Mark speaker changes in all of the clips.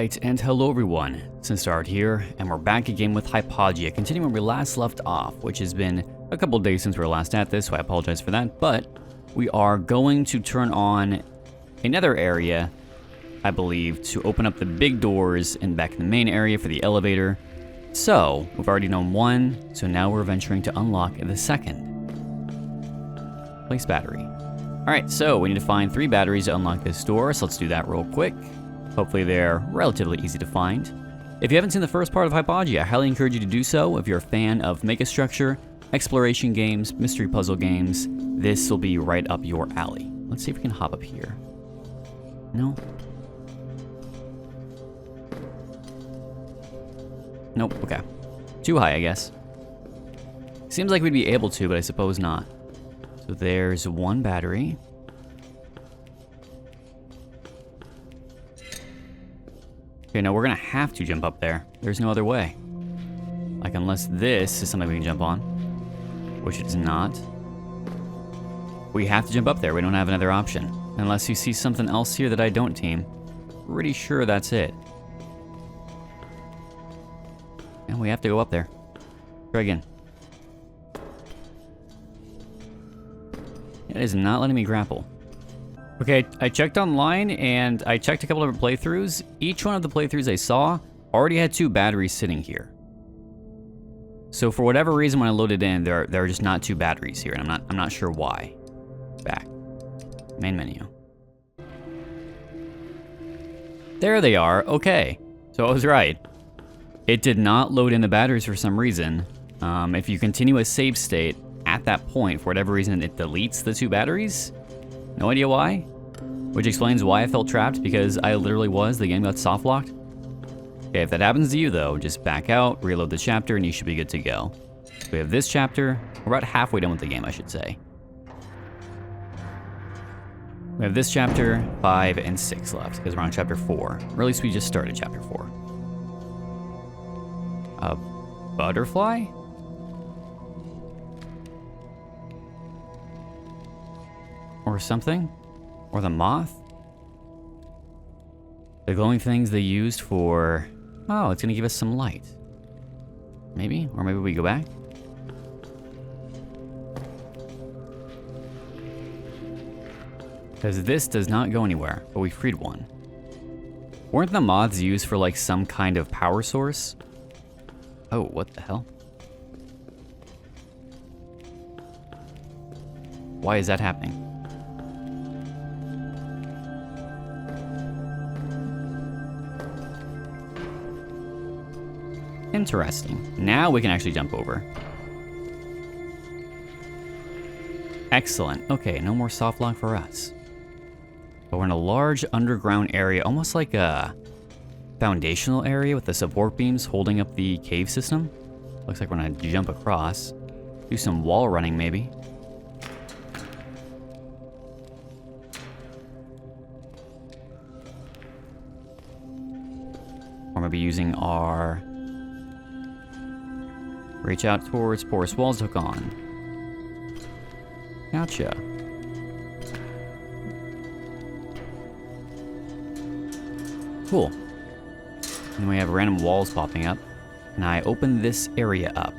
Speaker 1: Alright, and hello everyone, SinisterHeart here, and we're back again with Hypogea, continuing where we last left off, which has been a couple days since we were last at this, so I apologize for that, but we are going to turn on another area, I believe, to open up the big doors and back in the main area for the elevator. So, we've already done one, so now we're venturing to unlock the second. Place battery. Alright, so we need to find 3 batteries to unlock this door, so let's do that real quick. Hopefully they're relatively easy to find. If you haven't seen the first part of Hypogea, I highly encourage you to do so. If you're a fan of Megastructure, exploration games, mystery puzzle games, this will be right up your alley. Let's see if we can hop up here. No? Nope, okay. Too high, I guess. Seems like we'd be able to, but I suppose not. So there's 1 battery. Okay, now we're gonna have to jump up there. There's no other way. Like, unless this is something we can jump on. Which it's not. We have to jump up there. We don't have another option. Unless you see something else here that I don't, team. Pretty sure that's it. And we have to go up there. Try again. It is not letting me grapple. Okay, I checked online and I checked a couple of playthroughs. Each one of the playthroughs I saw already had 2 batteries sitting here. So for whatever reason, when I loaded in, there are just not 2 batteries here, and I'm not sure why. Back. Main menu. There they are. Okay, so I was right. It did not load in the batteries for some reason. If you continue a save state at that point, for whatever reason, it deletes the 2 batteries. No idea why. Which explains why I felt trapped, because I literally was. The game got soft locked. Okay, if that happens to you though, just back out, reload the chapter, and you should be good to go. So we have this chapter. We're about halfway done with the game, I should say. We have this chapter, 5, and 6 left, because we're on chapter 4. Or at least we just started chapter 4. A butterfly? Or something? Or the moth? The glowing things they used for... Oh, it's gonna give us some light. Maybe? Or maybe we go back? Because this does not go anywhere, but we freed one. Weren't the moths used for like some kind of power source? Oh, what the hell? Why is that happening? Interesting. Now we can actually jump over. Excellent. Okay, no more soft lock for us. But we're in a large underground area, almost like a foundational area with the support beams holding up the cave system. Looks like we're gonna jump across. Do some wall running, maybe. Or maybe using our... reach out towards porous walls to hook on. Gotcha. Cool. And we have random walls popping up. And I open this area up.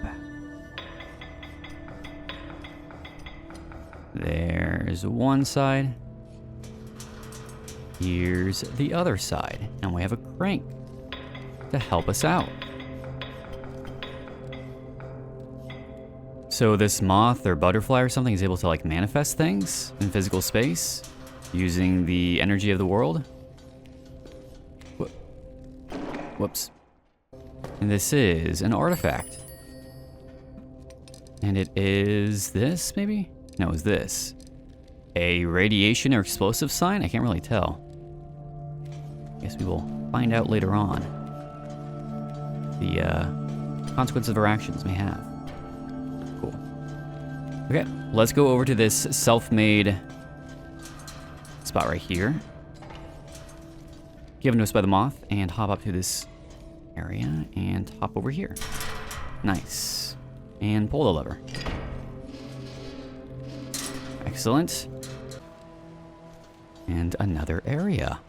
Speaker 1: There's one side. Here's the other side. And we have a crank to help us out. So this moth or butterfly or something is able to like manifest things in physical space using the energy of the world. Whoops. And this is an artifact. And it is this, maybe? No, it's this. A radiation or explosive sign? I can't really tell. Guess we will find out later on. The consequences of our actions may have. Cool. Okay, let's go over to this self-made spot right here. Given to us by the moth, and hop up to this area and hop over here. Nice. And pull the lever. Excellent. And another area.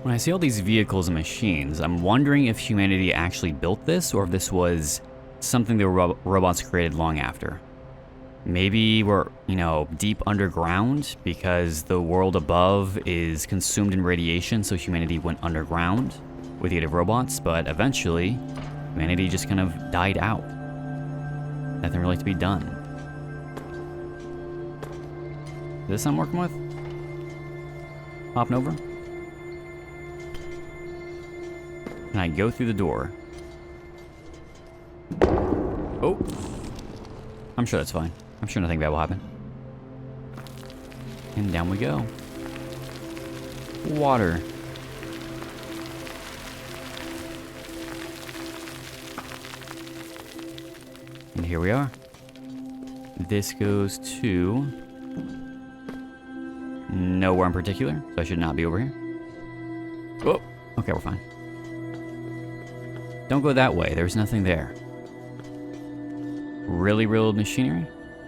Speaker 1: When I see all these vehicles and machines, I'm wondering if humanity actually built this or if this was something the robots created long after. Maybe we're, you know, deep underground because the world above is consumed in radiation, so humanity went underground with the aid of robots, but eventually humanity just kind of died out. Nothing really to be done. Is this I'm working with? Hopping over? Can I go through the door? Oh. I'm sure that's fine. I'm sure nothing bad will happen. And down we go. Water. And here we are. This goes to nowhere in particular, so I should not be over here. Oh, okay, we're fine. Don't go that way, there's nothing there. Really real old machinery?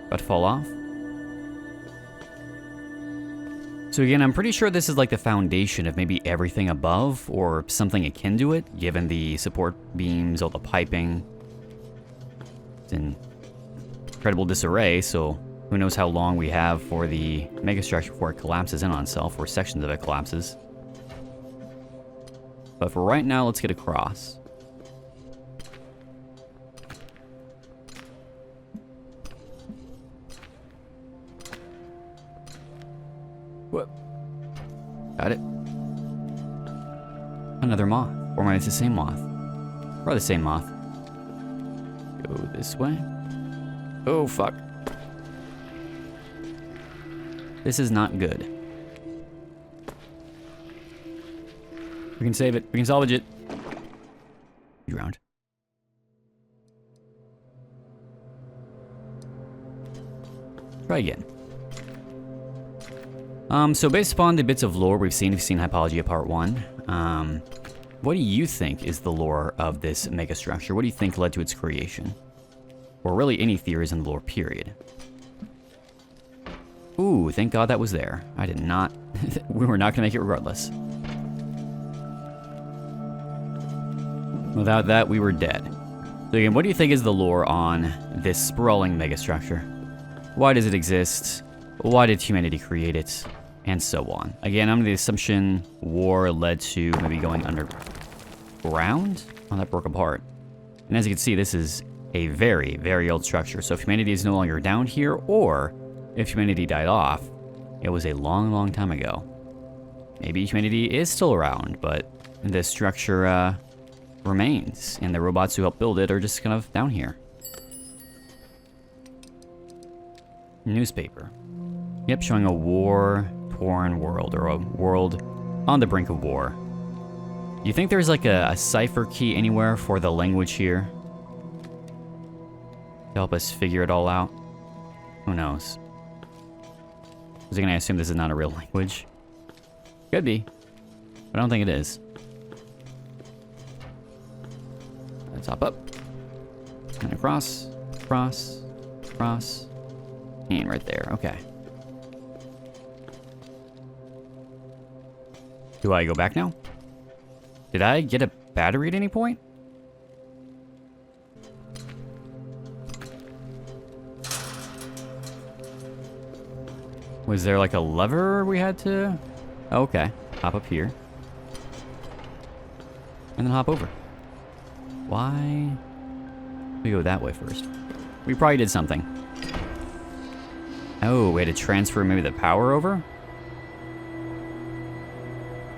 Speaker 1: About to fall off? So again, I'm pretty sure this is like the foundation of maybe everything above, or something akin to it, given the support beams, all the piping. It's in incredible disarray, so who knows how long we have for the megastructure before it collapses in on itself, or sections of it collapses. But for right now, let's get across. What? Got it. Another moth. Or maybe it's the same moth. Probably the same moth. Go this way. Oh, fuck. This is not good. We can save it. We can salvage it. You round. Try again. So based upon the bits of lore we've seen Hypogea Part 1, what do you think is the lore of this megastructure? What do you think led to its creation? Or really any theories in the lore, period. Ooh, thank God that was there. I did not... we were not going to make it regardless. Without that, we were dead. So again, what do you think is the lore on this sprawling megastructure? Why does it exist? Why did humanity create it? And so on. Again, under the assumption war led to maybe going underground? Oh, that broke apart. And as you can see, this is a very, very old structure. So if humanity is no longer down here, or if humanity died off, it was a long, long time ago. Maybe humanity is still around, but the structure remains, and the robots who helped build it are just kind of down here. Newspaper. Yep, showing a war-torn world, or a world on the brink of war. Do you think there's like a cipher key anywhere for the language here? To help us figure it all out? Who knows? Because again, I assume this is not a real language. Could be, but I don't think it is. Let's hop up. And across, across, across. And right there, okay. Do I go back now? Did I get a battery at any point? Was there like a lever we had to... Oh, okay, hop up here. And then hop over. Why? We go that way first. We probably did something. Oh, we had to transfer maybe the power over?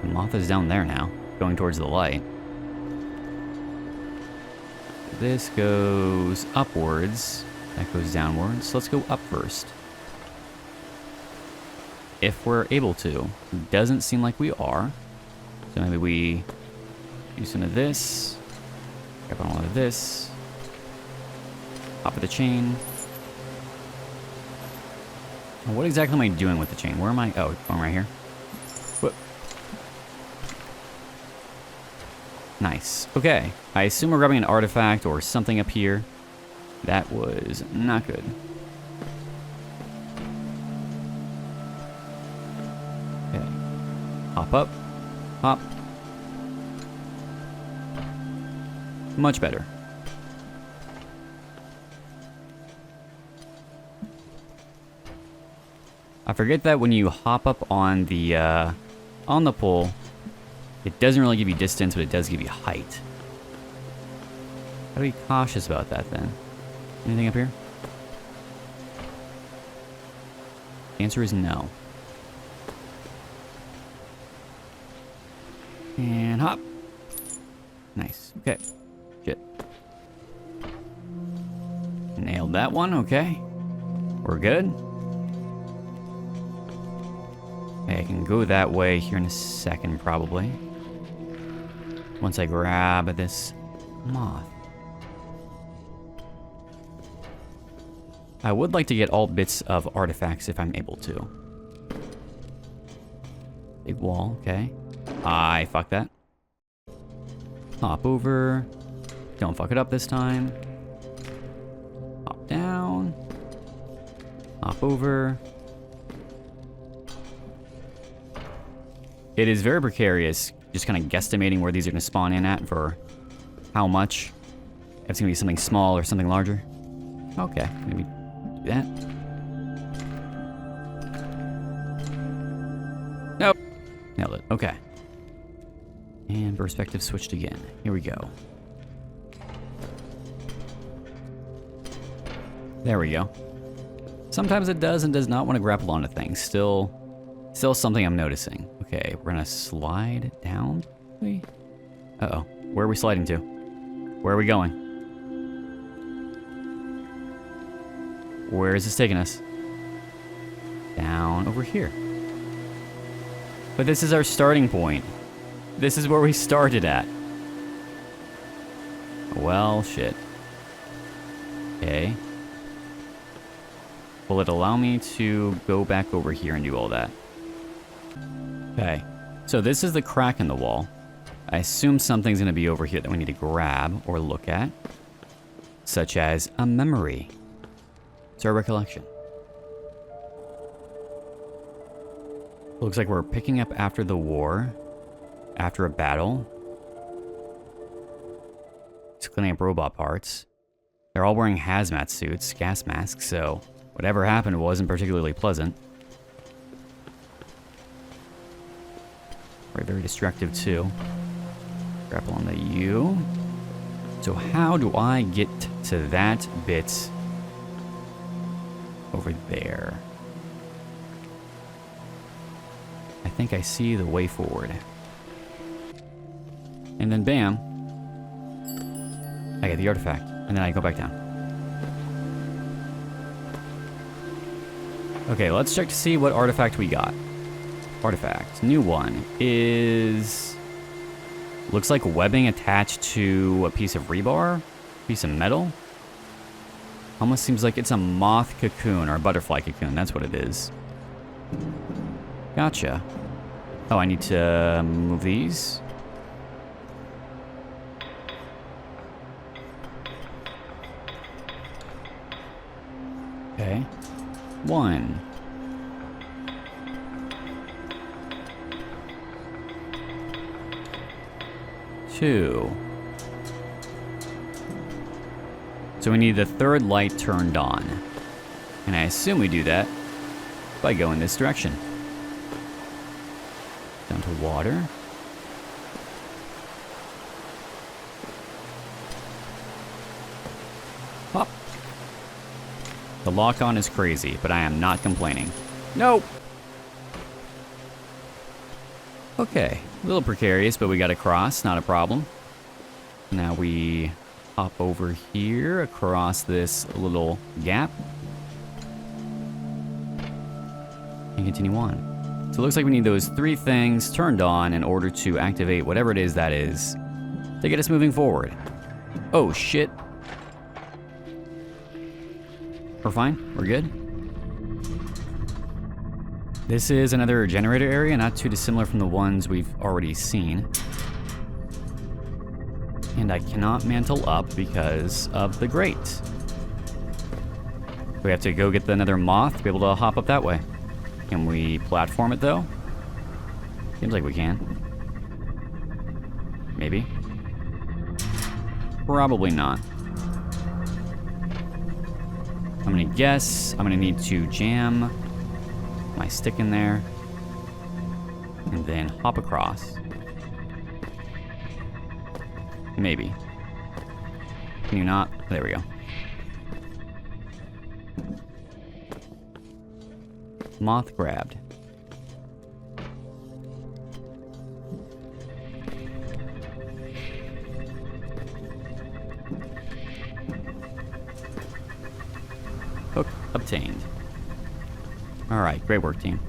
Speaker 1: The moth is down there now, going towards the light. This goes upwards. That goes downwards. Let's go up first. If we're able to. Doesn't seem like we are. So maybe we do some of this. Grab on a lot of this. Hop of the chain. What exactly am I doing with the chain? Where am I? Oh, I'm right here. Whoop. Nice. Okay. I assume we're grabbing an artifact or something up here. That was not good. Okay. Hop up. Hop. Much better. I forget that when you hop up on the pole, it doesn't really give you distance, but it does give you height. Gotta be cautious about that then. Anything up here? The answer is no. And hop. Nice. Okay. Shit. Nailed that one. Okay. We're good. Okay, I can go that way here in a second, probably. Once I grab this moth. I would like to get all bits of artifacts if I'm able to. Big wall, okay. I fucked that. Hop over. Don't fuck it up this time. Hop down. Hop over. It is very precarious, just kind of guesstimating where these are going to spawn in at for how much. If it's going to be something small or something larger. Okay, maybe do that. Nope. Nailed it. Okay. And perspective switched again. Here we go. There we go. Sometimes it does and does not want to grapple onto things. Still something I'm noticing. Okay, we're gonna slide down. Uh-oh. Where are we sliding to? Where are we going? Where is this taking us? Down over here. But this is our starting point. This is where we started at. Well, shit. Okay. Will it allow me to go back over here and do all that? Okay. So this is the crack in the wall. I assume something's going to be over here that we need to grab or look at. Such as a memory. It's our recollection. Looks like we're picking up after the war. After a battle. It's cleaning up robot parts. They're all wearing hazmat suits, gas masks, so whatever happened wasn't particularly pleasant. Very, very destructive too. Grapple on the U. So how do I get to that bit over there? I think I see the way forward. And then bam, I get the artifact, and then I go back down. Okay, let's check to see what artifact we got. Artifact, new one, is... looks like webbing attached to a piece of rebar, piece of metal. Almost seems like it's a moth cocoon, or a butterfly cocoon, that's what it is. Gotcha. Oh, I need to move these. Okay. 1. 2. So we need the third light turned on. And I assume we do that by going this direction. Down to water. Hop. The lock-on is crazy, but I am not complaining. Nope! Okay, a little precarious, but we got across, not a problem. Now we hop over here across this little gap. And continue on. So it looks like we need those 3 things turned on in order to activate whatever it is that is to get us moving forward. Oh, shit. We're fine? We're good? This is another generator area, not too dissimilar from the ones we've already seen. And I cannot mantle up because of the grate. We have to go get another moth to be able to hop up that way. Can we platform it though? Seems like we can. Maybe. Probably not. I'm gonna guess I'm gonna need to jam my stick in there and then hop across. Maybe. Can you not? There we go. Moth grabbed. Hook obtained. Alright, great work, team.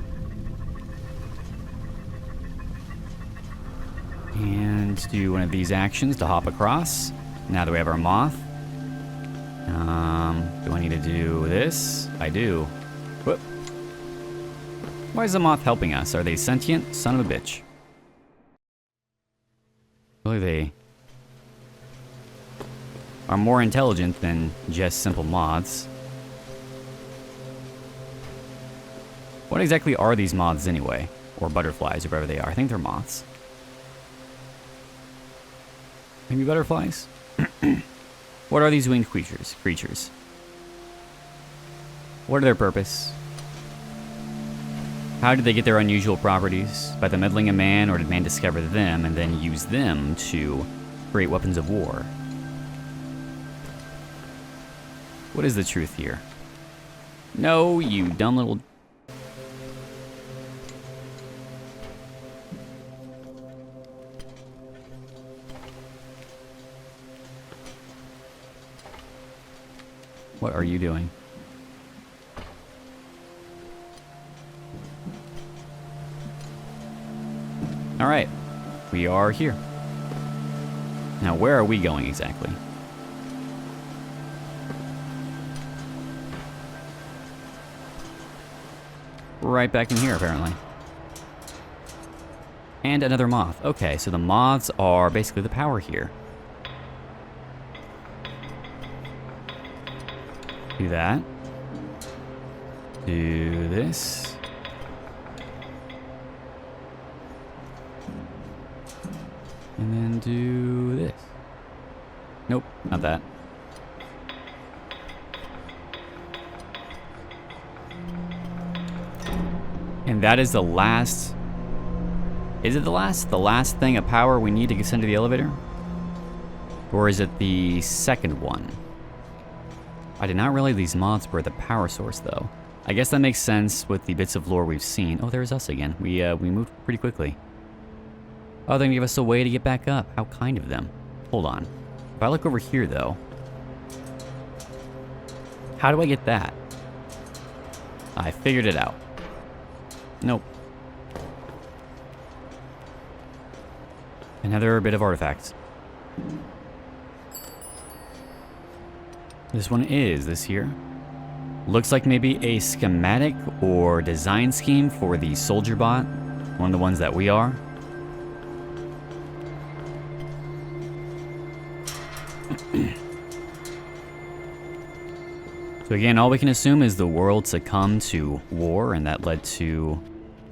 Speaker 1: And do one of these actions to hop across. Now that we have our moth. Do I need to do this? I do. Whoop. Why is the moth helping us? Are they sentient? Son of a bitch. Really, they are more intelligent than just simple moths. What exactly are these moths anyway? Or butterflies, or whatever they are. I think they're moths. Maybe butterflies? What are these winged creatures? What are their purpose? How did they get their unusual properties? By the meddling of man, or did man discover them and then use them to create weapons of war? What is the truth here? No, you dumb little... What are you doing? Alright, we are here. Now, where are we going exactly? Right back in here, apparently. And another moth. Okay, so the moths are basically the power here. Do that. Do this. And then do this. Nope, not that. And that is the last... Is it the last? The last thing of power we need to send to the elevator? Or is it the second one? I did not realize these moths were the power source, though. I guess that makes sense with the bits of lore we've seen. Oh, there's us again. We moved pretty quickly. Oh, they're gonna give us a way to get back up. How kind of them. Hold on. If I look over here, though... How do I get that? I figured it out. Nope. Another bit of artifacts. This one is this here. Looks like maybe a schematic or design scheme for the soldier bot. One of the ones that we are. So again, all we can assume is the world succumbed to war, and that led to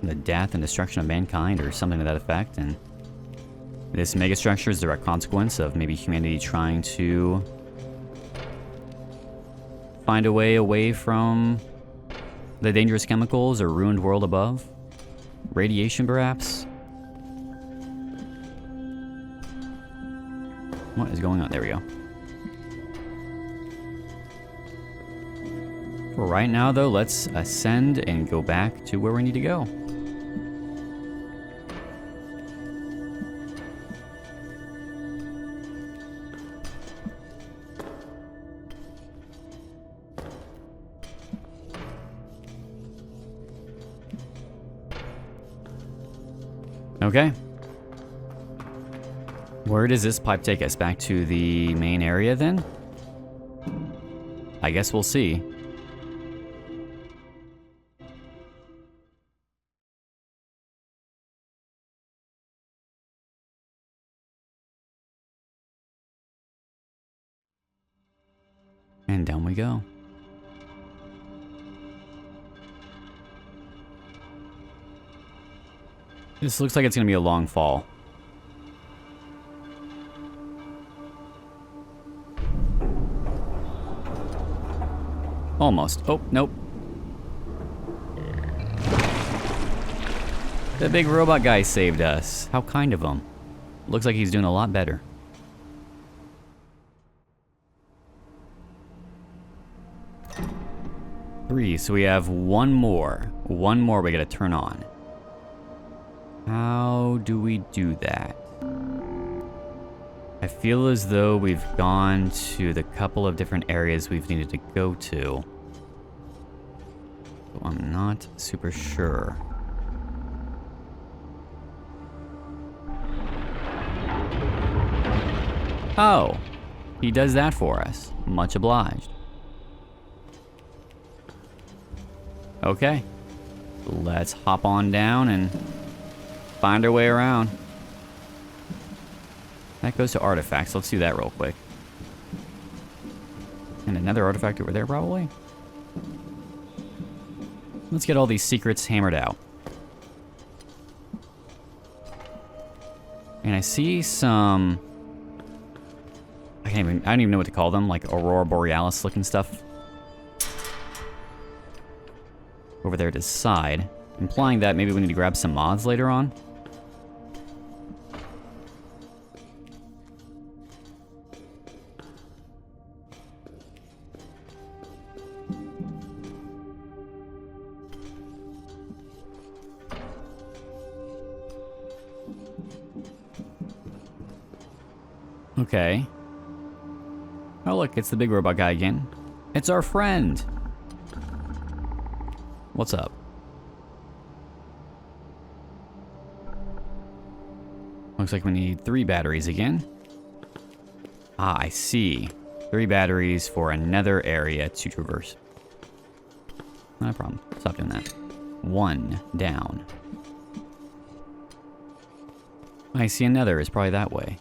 Speaker 1: the death and destruction of mankind, or something to that effect. And this megastructure is a direct consequence of maybe humanity trying to find a way away from the dangerous chemicals or ruined world above. Radiation, perhaps? What is going on? There we go. For right now, though, let's ascend and go back to where we need to go. Okay. Where does this pipe take us? Back to the main area, then? I guess we'll see. And down we go. This looks like it's going to be a long fall. Almost. Oh, nope. The big robot guy saved us. How kind of him. Looks like he's doing a lot better. Three, so we have one more. One more we gotta turn on. How do we do that? I feel as though we've gone to the couple of different areas we've needed to go to. So I'm not super sure. Oh, he does that for us. Much obliged. Okay, let's hop on down and find our way around. That goes to artifacts. Let's do that real quick. And another artifact over there, probably. Let's get all these secrets hammered out. And I see some... I don't even know what to call them, like Aurora Borealis looking stuff. Over there to the side, implying that maybe we need to grab some mods later on. Okay. Oh look, it's the big robot guy again. It's our friend. What's up? Looks like we need 3 batteries again. Ah, I see. 3 batteries for another area to traverse. Not a problem. Stop doing that. 1 down. I see another. It's probably that way.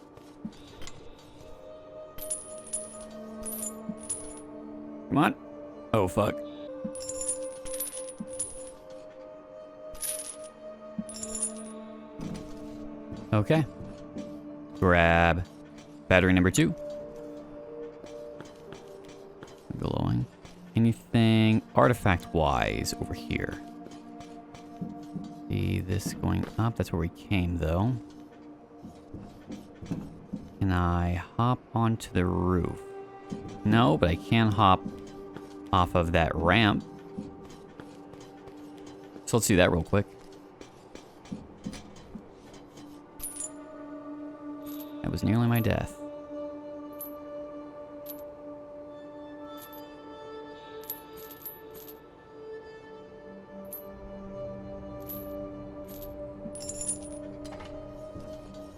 Speaker 1: Come on. Oh, fuck. Okay. Grab battery number 2. Glowing. Anything artifact-wise over here? See this going up? That's where we came, though. Can I hop onto the roof? No, but I can hop off of that ramp. So let's do that real quick. That was nearly my death.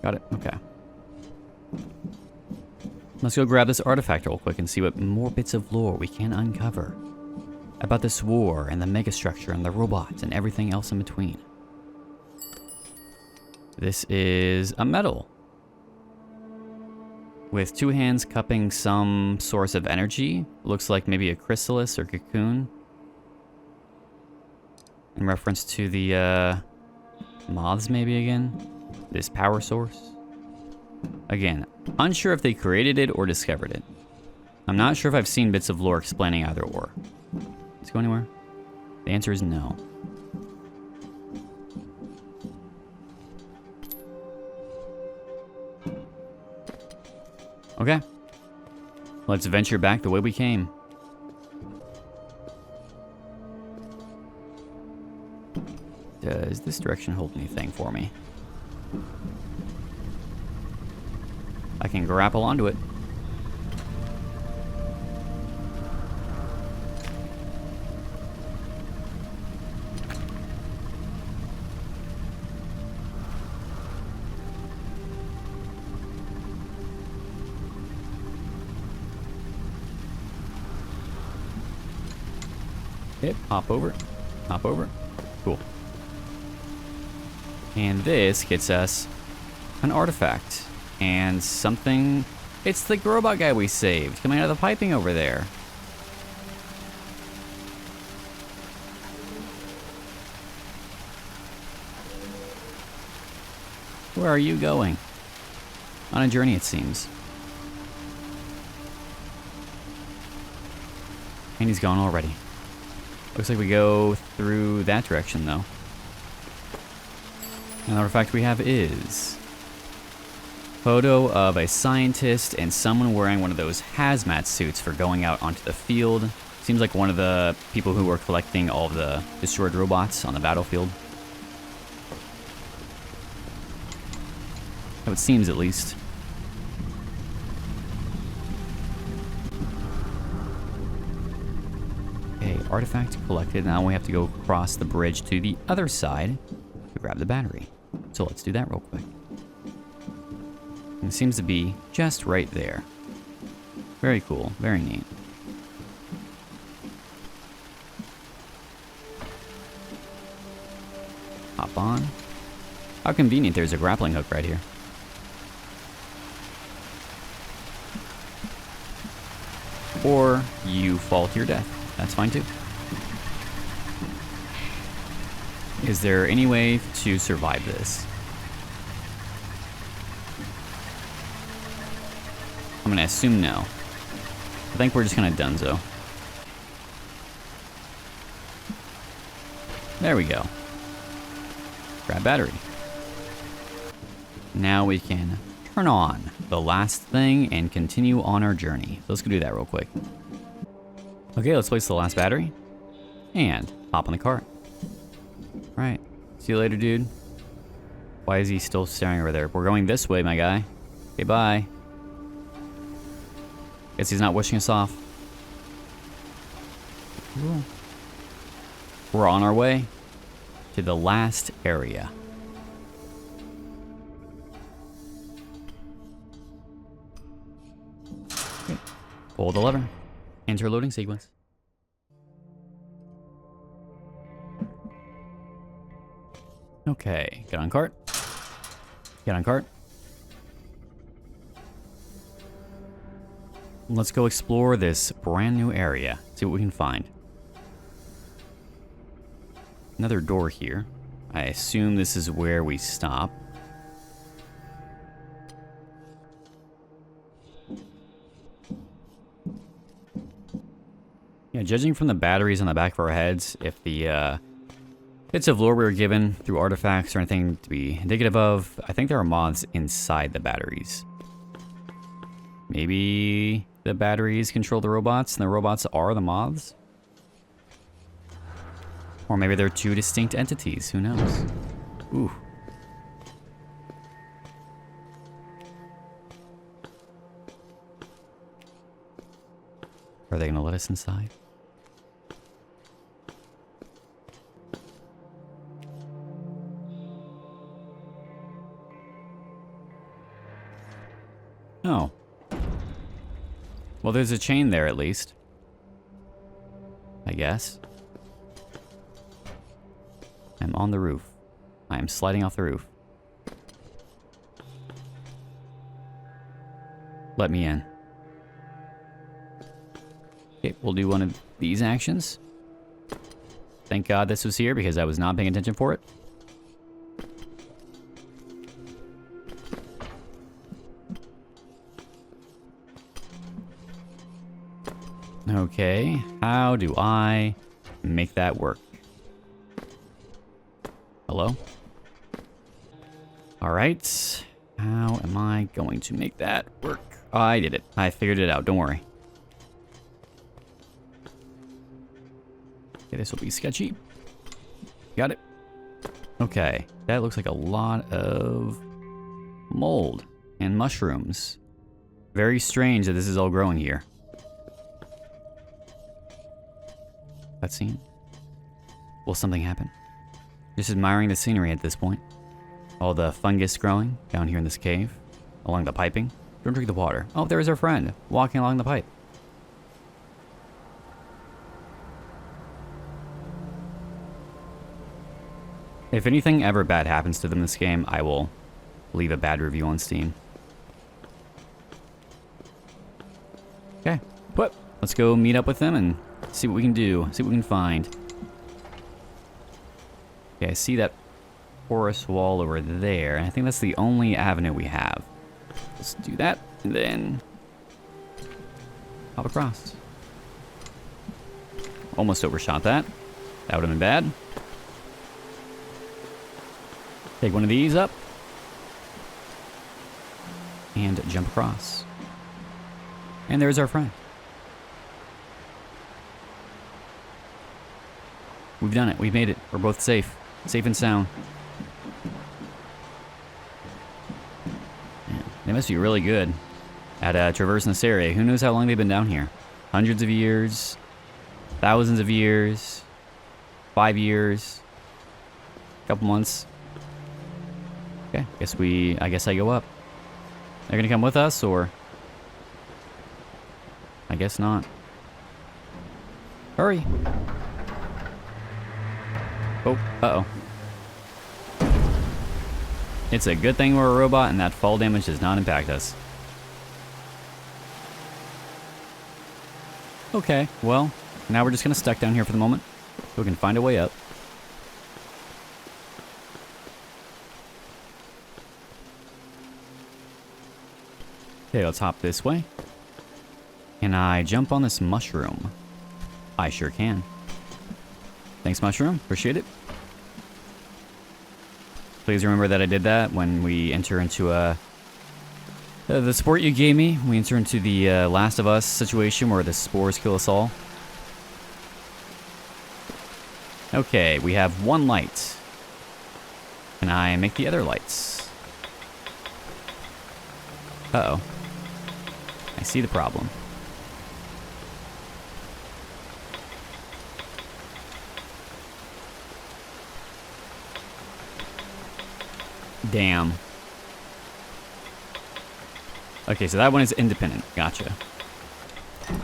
Speaker 1: Got it, okay. Let's go grab this artifact real quick and see what more bits of lore we can uncover about this war and the megastructure and the robots and everything else in between. This is a medal with 2 hands cupping some source of energy. Looks like maybe a chrysalis or cocoon. In reference to the moths maybe again. This power source. Again, unsure if they created it or discovered it. I'm not sure if I've seen bits of lore explaining either or. Let's go anywhere. The answer is no. Okay. Let's venture back the way we came. Does this direction hold anything for me? I can grapple onto it. Hit, hop over, hop over. Cool. And this gets us an artifact. And something... It's the robot guy we saved, coming out of the piping over there. Where are you going? On a journey, it seems. And he's gone already. Looks like we go through that direction, though. And the artifact we have is... photo of a scientist and someone wearing one of those hazmat suits for going out onto the field. Seems like one of the people who were collecting all of the destroyed robots on the battlefield. How it seems, at least. Okay, artifact collected. Now we have to go across the bridge to the other side to grab the battery. So let's do that real quick. And it seems to be just right there. Very cool, very neat. Hop on. How convenient, there's a grappling hook right here. Or you fall to your death. That's fine too. Is there any way to survive this? I'm gonna assume no. I think we're just gonna donezo. There we go. Grab battery. Now we can turn on the last thing and continue on our journey. So let's go do that real quick. Okay, let's place the last battery and hop on the cart. All right, see you later, dude. Why is he still staring over there? We're going this way, my guy. Okay, bye. Guess he's not wishing us off. Cool. We're on our way to the last area. Okay. Pull the lever. Enter loading sequence. Okay, get on cart. Get on cart. Let's go explore this brand new area. See what we can find. Another door here. I assume this is where we stop. Yeah, judging from the batteries on the back of our heads, if the bits of lore we were given through artifacts or anything to be indicative of, I think there are moths inside the batteries. Maybe the batteries control the robots and the robots are the moths? Or maybe they're two distinct entities, who knows? Ooh. Are they gonna let us inside? Oh. Well, there's a chain there at least. I guess. I'm on the roof. I am sliding off the roof. Let me in. Okay, we'll do one of these actions. Thank God this was here because I was not paying attention for it. Okay, how do I make that work? Hello? Alright, how am I going to make that work? I did it. I figured it out, don't worry. Okay, this will be sketchy. Got it. Okay, that looks like a lot of mold and mushrooms. Very strange that this is all growing here. Cutscene. Will something happen? Just admiring the scenery at this point. All the fungus growing down here in this cave, along the piping. Don't drink the water. Oh, there is our friend walking along the pipe. If anything ever bad happens to them in this game, I will leave a bad review on Steam. Okay, but let's go meet up with them and see what we can do, see what we can find. Okay, I see that porous wall over there, and I think that's the only avenue we have. Let's do that, and then hop across. almost overshot that. That would have been bad. Take one of these up. And jump across. And there's our friend. We've done it. We've made it. We're both safe. Safe and sound. Man, they must be really good at traversing this area. Who knows how long they've been down here? Hundreds of years. Thousands of years. 5 years. Couple months. Okay, I guess I go up. They're gonna come with us, or? I guess not. Hurry. Oh, uh-oh. It's a good thing we're a robot and that fall damage does not impact us. Okay, well, now we're just gonna stuck down here for the moment, so we can find a way up. Okay, let's hop this way. Can I jump on this mushroom? I sure can. Thanks, mushroom. Appreciate it. Please remember that I did that when we enter into the sport you gave me. We enter into the Last of Us situation where the spores kill us all. Okay, we have one light. Can I make the other lights? Uh-oh. I see the problem. Damn. Okay, so that one is independent. Gotcha.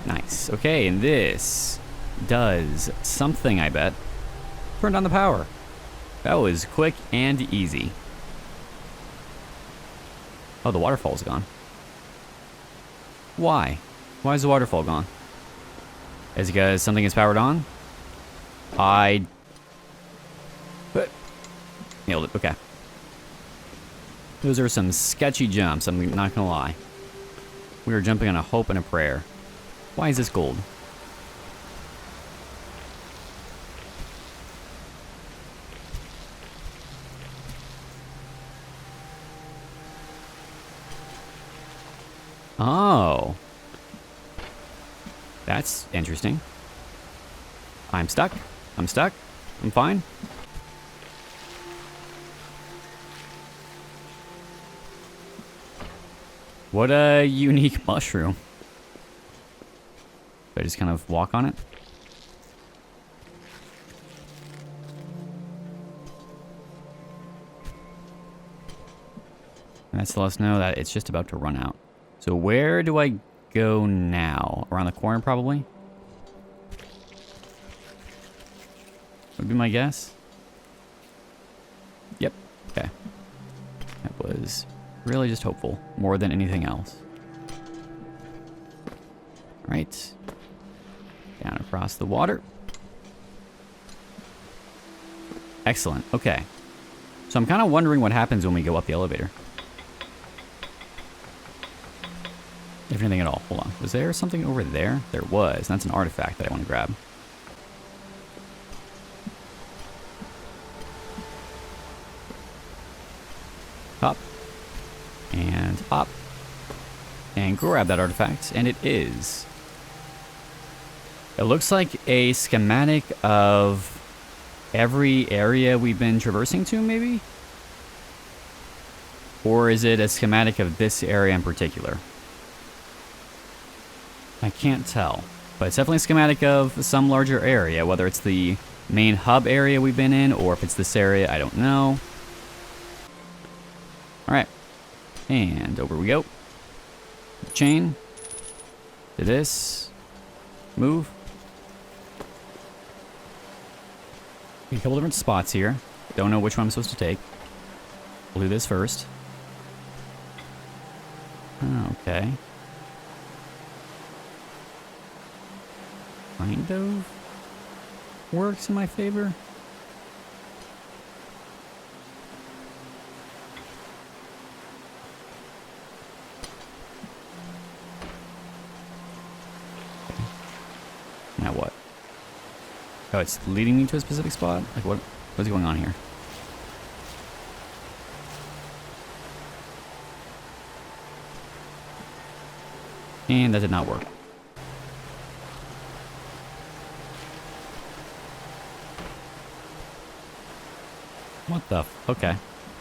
Speaker 1: Nice. Okay, and this does something, I bet. Turned on the power. That was quick and easy. Oh, the waterfall's gone. Why? Why is the waterfall gone? Is it because something is powered on? Nailed it. Okay. Those are some sketchy jumps, I'm not gonna lie. We are jumping on a hope and a prayer. Why is this gold? Oh. That's interesting. I'm stuck. I'm stuck. I'm fine. What a unique mushroom. Do I just kind of walk on it? And that's to let us know that it's just about to run out. So where do I go now? Around the corner, probably? Would be my guess. Yep. Okay. That was really just hopeful, more than anything else. Right. Down across the water. Excellent. Okay. So I'm kind of wondering what happens when we go up the elevator. If anything at all. Hold on. Was there something over there? There was. That's an artifact that I want to grab. Hop. And hop. And grab that artifact. And it is. It looks like a schematic of every area we've been traversing to, maybe? Or is it a schematic of this area in particular? I can't tell. But it's definitely a schematic of some larger area, whether it's the main hub area we've been in, or if it's this area, I don't know. Alright. And over we go. Chain. To this. Move. A couple different spots here. Don't know which one I'm supposed to take. We'll do this first. Okay. Kind of works in my favor. Now what? Oh, it's leading me to a specific spot? Like, what's going on here? And that did not work. What the okay.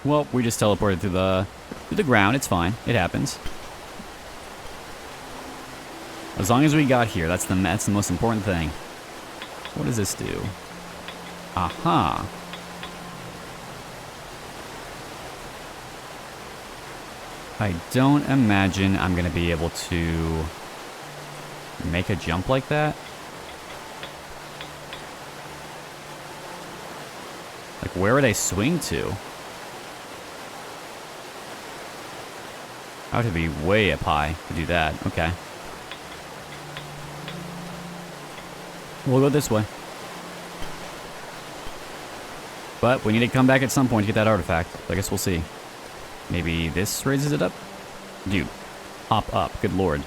Speaker 1: Well, we just teleported to the ground. It's fine. It happens. As long as we got here, that's the most important thing. What does this do? Aha. I don't imagine I'm gonna be able to make a jump like that. Like, where would I swing to? I would have to be way up high to do that. Okay. We'll go this way. But we need to come back at some point to get that artifact. I guess we'll see. Maybe this raises it up? Dude, hop up. Good lord.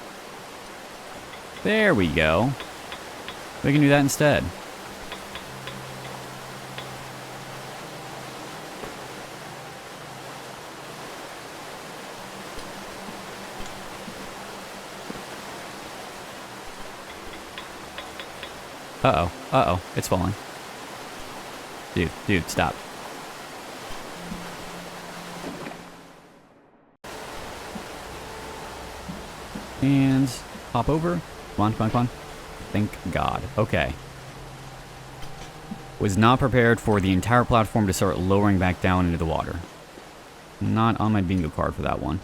Speaker 1: There we go. We can do that instead. Uh-oh. Uh-oh. It's falling. Dude, stop. And hop over. Come on. Thank God. Okay. Was not prepared for the entire platform to start lowering back down into the water. Not on my bingo card for that one.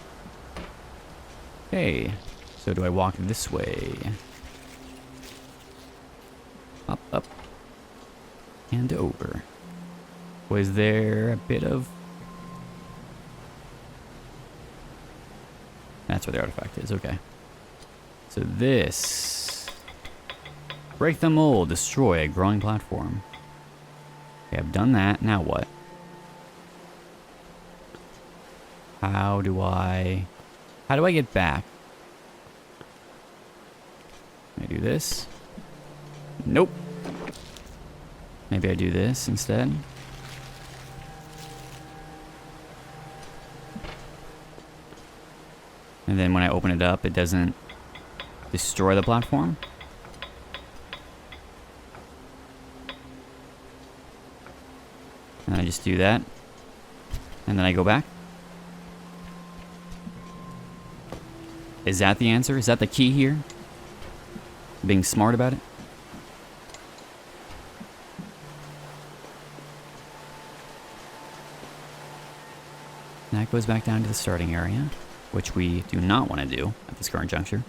Speaker 1: Okay. So do I walk this way? Up. And over. Was there a bit of... That's where the artifact is, okay. So this... Break the mold, destroy a growing platform. Okay, I've done that, now what? How do I get back? Can I do this? Nope. Maybe I do this instead. And then when I open it up, it doesn't destroy the platform. And I just do that. And then I go back. Is that the answer? Is that the key here? Being smart about it? That goes back down to the starting area, which we do not want to do at this current juncture.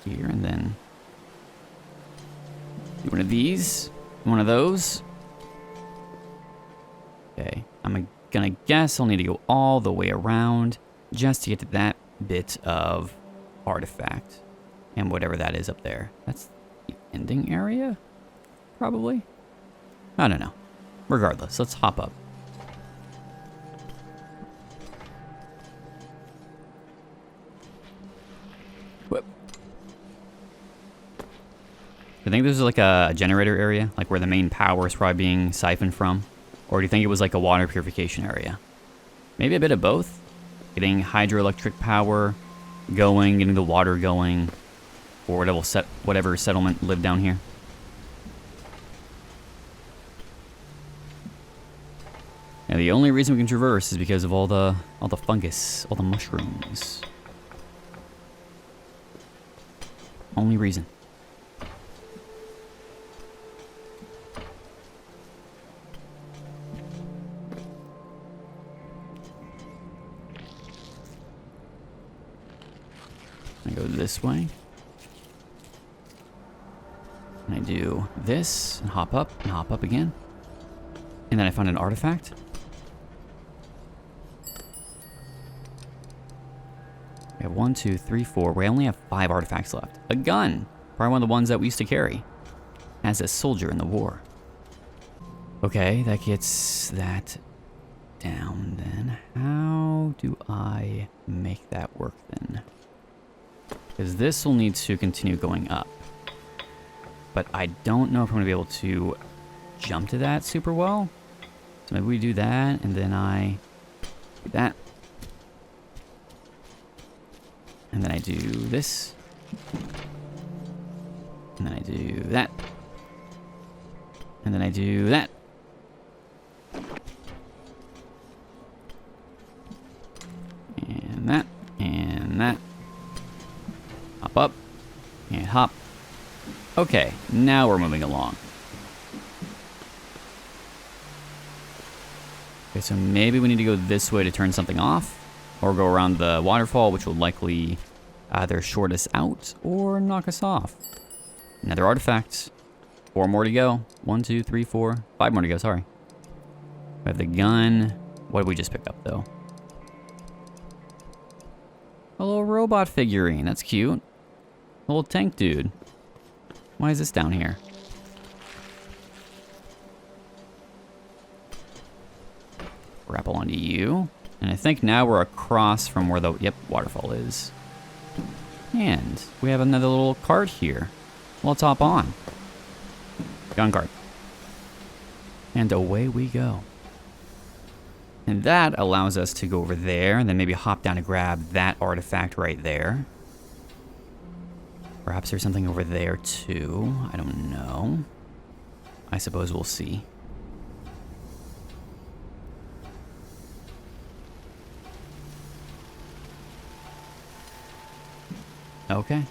Speaker 1: Here, and then do one of these, one of those. Okay, I'm gonna guess I'll need to go all the way around just to get to that bit of artifact and whatever that is up there. That's the ending area, probably. I don't know. Regardless, let's hop up. Whoop. I think this is like a generator area, like where the main power is probably being siphoned from. Or do you think it was like a water purification area? Maybe a bit of both. Getting hydroelectric power going, getting the water going, or whatever settlement lived down here. And the only reason we can traverse is because of all the fungus, all the mushrooms. Only reason. I go this way. And I do this, and hop up again. And then I found an artifact. We have 1, 2, 3, 4. We only have 5 artifacts left. A gun! Probably one of the ones that we used to carry as a soldier in the war. Okay, that gets that down then. How do I make that work then? Because this will need to continue going up. but I don't know if I'm going to be able to jump to that super well. So maybe we do that, and then I do that. And then I do this. And then I do that. And then I do that. And that. And that. Hop up. And hop. Okay, now we're moving along. Okay, so maybe we need to go this way to turn something off. Or go around the waterfall, which will likely either short us out or knock us off. Another artifact. 4 more to go. 1, 2, 3, 4. 5 more to go, sorry. We have the gun. What did we just pick up, though? A little robot figurine. That's cute. A little tank dude. Why is this down here? Grapple onto you. And I think now we're across from where the, waterfall is. And we have another little cart here. Let's hop on. Gun cart. And away we go. And that allows us to go over there and then maybe hop down to grab that artifact right there. Perhaps there's something over there too. I don't know. I suppose we'll see. Okay.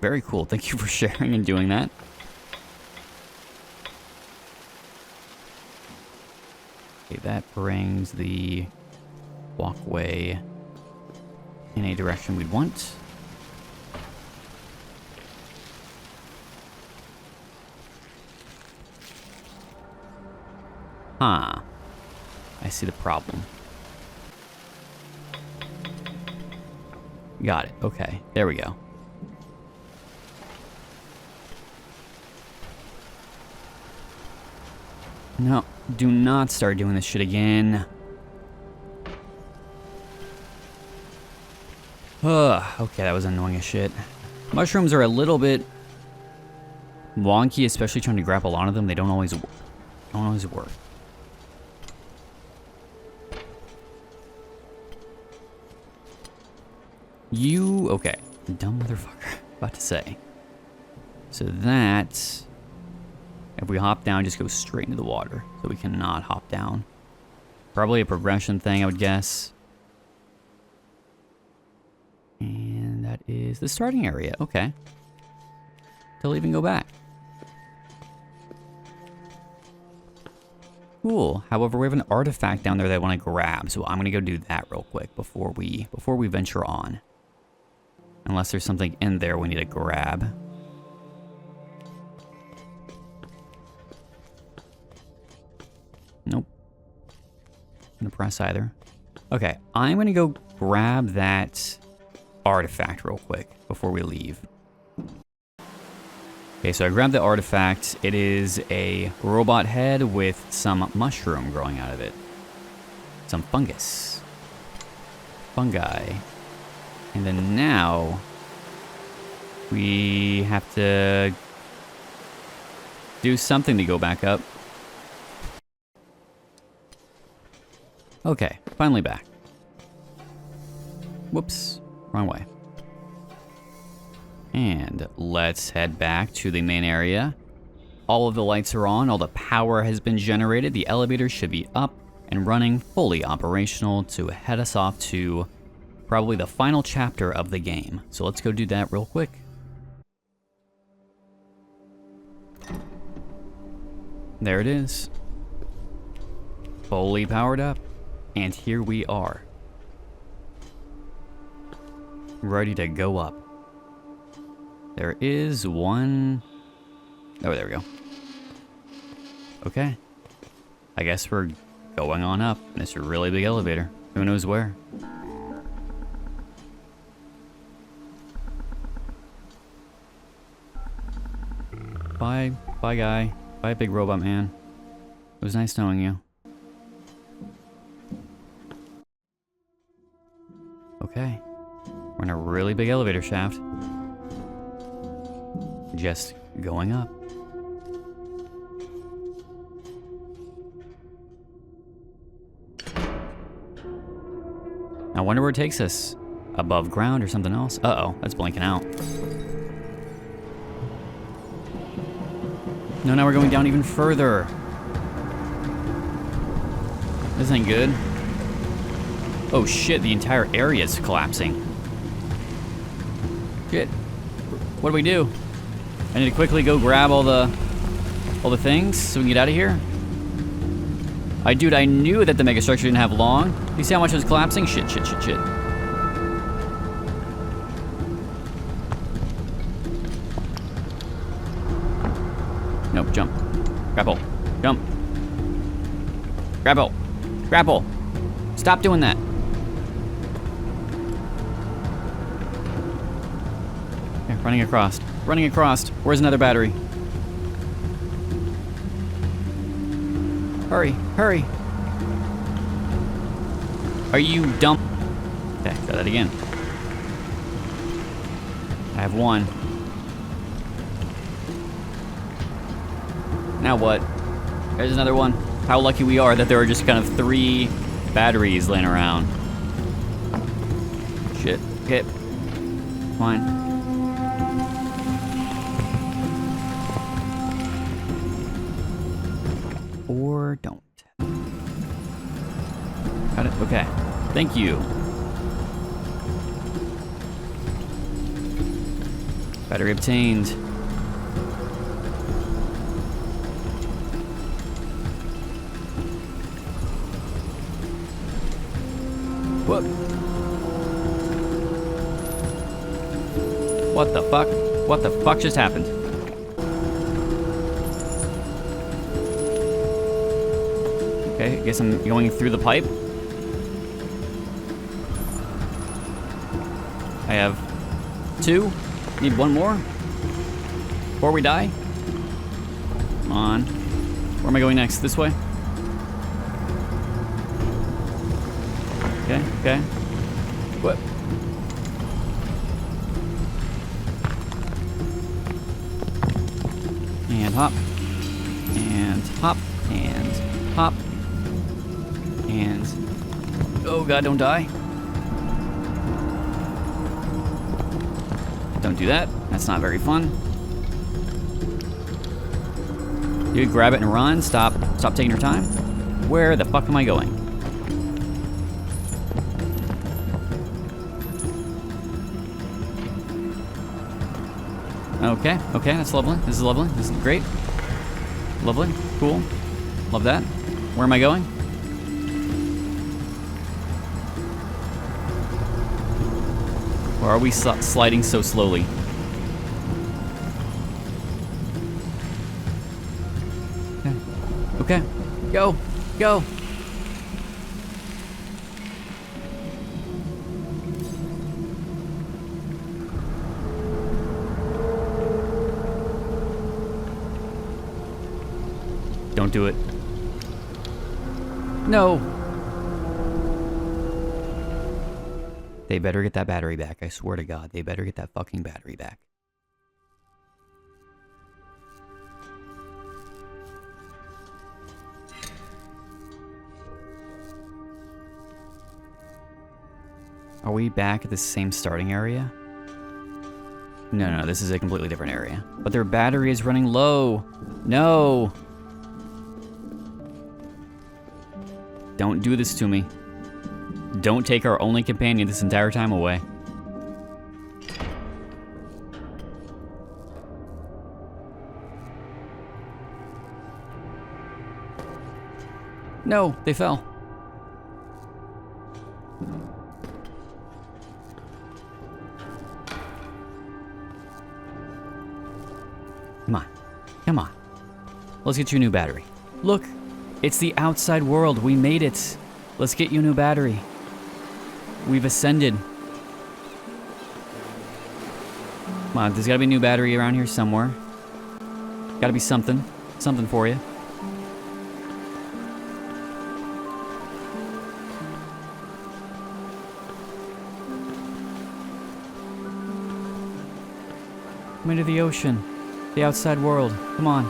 Speaker 1: Very cool. Thank you for sharing and doing that. Okay, that brings the walkway in a direction we'd want. Huh. I see the problem. Got it. Okay. There we go. No. Do not start doing this shit again. Ugh. Okay, that was annoying as shit. Mushrooms are a little bit wonky, especially trying to grapple onto them. They don't always work. You, okay. Dumb motherfucker. About to say. So that, if we hop down, just go straight into the water. So we cannot hop down. Probably a progression thing, I would guess. And that is the starting area. Okay. Till even go back. Cool. However, we have an artifact down there that I want to grab, so I'm gonna go do that real quick before we venture on. Unless there's something in there we need to grab. Nope. Gonna press either. Okay, I'm gonna go grab that artifact real quick before we leave. Okay, so I grabbed the artifact. It is a robot head with some mushroom growing out of it. Some fungus. Fungi. And then now, we have to do something to go back up. Okay, finally back. Whoops, wrong way. And let's head back to the main area. All of the lights are on, all the power has been generated. The elevator should be up and running, fully operational to head us off to probably the final chapter of the game. So let's go do that real quick. There it is. Fully powered up. And here we are. Ready to go up. There is one... Oh, there we go. Okay. I guess we're going on up in this really big elevator. Who knows where? Bye. Bye, guy. Bye, big robot man. It was nice knowing you. Okay. We're in a really big elevator shaft. just going up. I wonder where it takes us. Above ground or something else? Uh-oh, that's blinking out. No, now we're going down even further. This ain't good. Oh shit, the entire area is collapsing. Shit. What do we do? I need to quickly go grab all the things so we can get out of here. Dude, I knew that the megastructure didn't have long. You see how much it was collapsing? Shit, shit, shit, shit. Nope, jump. Grapple. Jump. Grapple. Grapple. Stop doing that. Okay, running across. Running across. Where's another battery? Hurry, hurry. Are you dumb? Okay, try that again. I have one. Now what? There's another one. How lucky we are that there are just kind of 3 batteries laying around. Shit. Okay. Fine. Or don't. Got it? Okay. Thank you. Battery obtained. What? What the fuck? What the fuck just happened? Okay, I guess I'm going through the pipe. I have 2. Need 1 more before we die. Come on. Where am I going next? This way? Okay, okay. What? And hop. And hop. And hop. And... oh god, don't die. Don't do that. That's not very fun. Dude, grab it and run. Stop taking your time. Where the fuck am I going? Okay, okay, that's lovely. This is lovely. This is great. Lovely, cool. Love that. Where am I going? Or are we sliding so slowly? Okay, okay, go, go. Don't do it. No. They better get that battery back. I swear to God, they better get that fucking battery back. Are we back at the same starting area? No, no, this is a completely different area. But their battery is running low. No. Don't do this to me. Don't take our only companion this entire time away. No, they fell. Come on. Come on. Let's get you a new battery. Look, it's the outside world. We made it. Let's get you a new battery. We've ascended. Come on, there's gotta be a new battery around here somewhere. Gotta be something. Something for you. Come into the ocean. The outside world. Come on.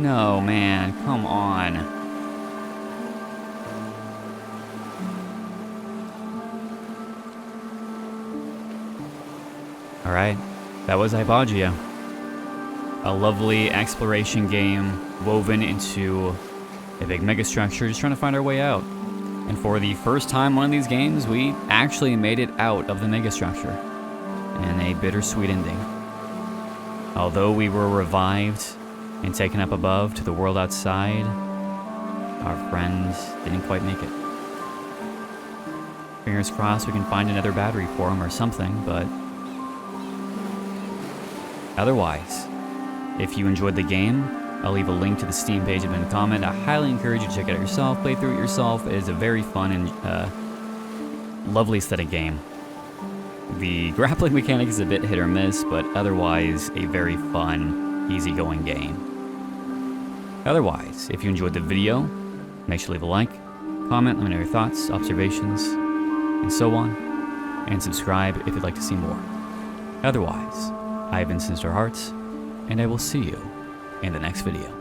Speaker 1: No, man. Come on. Alright, that was Hypogea. A lovely exploration game woven into a big megastructure, just trying to find our way out. And for the first time one of these games, we actually made it out of the megastructure. And a bittersweet ending. Although we were revived and taken up above to the world outside, our friends didn't quite make it. Fingers crossed we can find another battery for him or something, but otherwise, if you enjoyed the game, I'll leave a link to the Steam page in the comment. I highly encourage you to check it out yourself, play through it yourself. It is a very fun and lovely aesthetic game. The grappling mechanic is a bit hit or miss, but otherwise a very fun, easygoing game. Otherwise, if you enjoyed the video, make sure to leave a like, comment, let me know your thoughts, observations, and so on, and subscribe if you'd like to see more. Otherwise, I've been SinisterHeart, and I will see you in the next video.